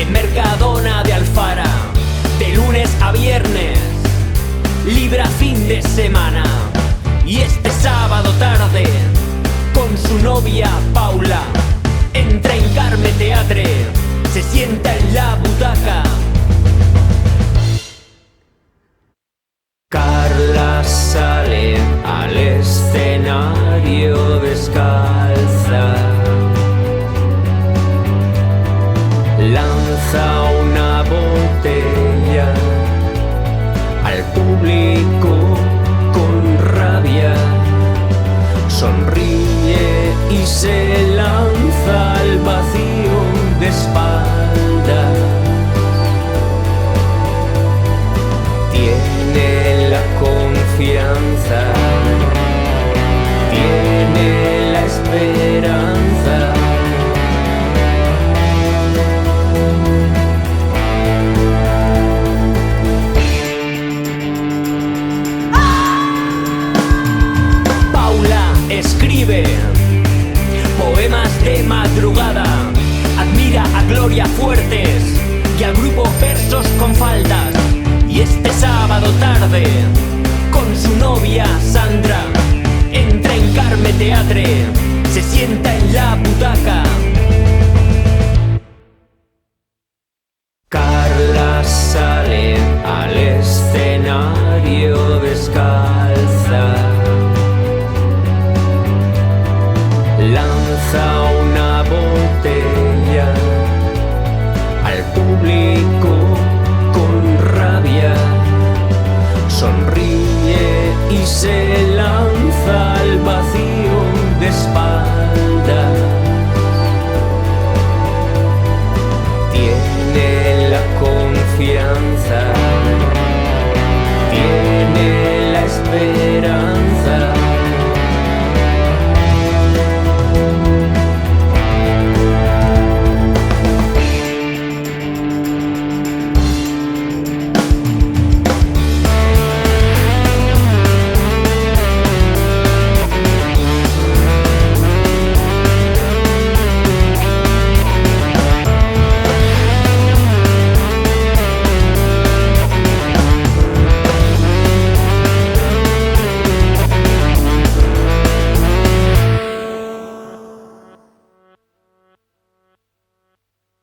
en Mercadona de Alfara, de lunes a viernes, libra fin de semana. Y este sábado tarde, con su novia Paula, entra en Carme Teatre, se sienta en la butaca. Carla sale al escenario descalza, lanza una botella al público con rabia, sonríe y se lanza al vacío de espalda. Tiene la confianza, tiene la esperanza. Paula escribe poemas de madrugada, admira a Gloria Fuertes y al grupo Versos con Faldas. Y este sábado tarde, con su novia Sandra, entra en Carme Teatre, se sienta en la butaca. Carla sale al escenario descalza, lanza una botella al público con rabia, sonríe y se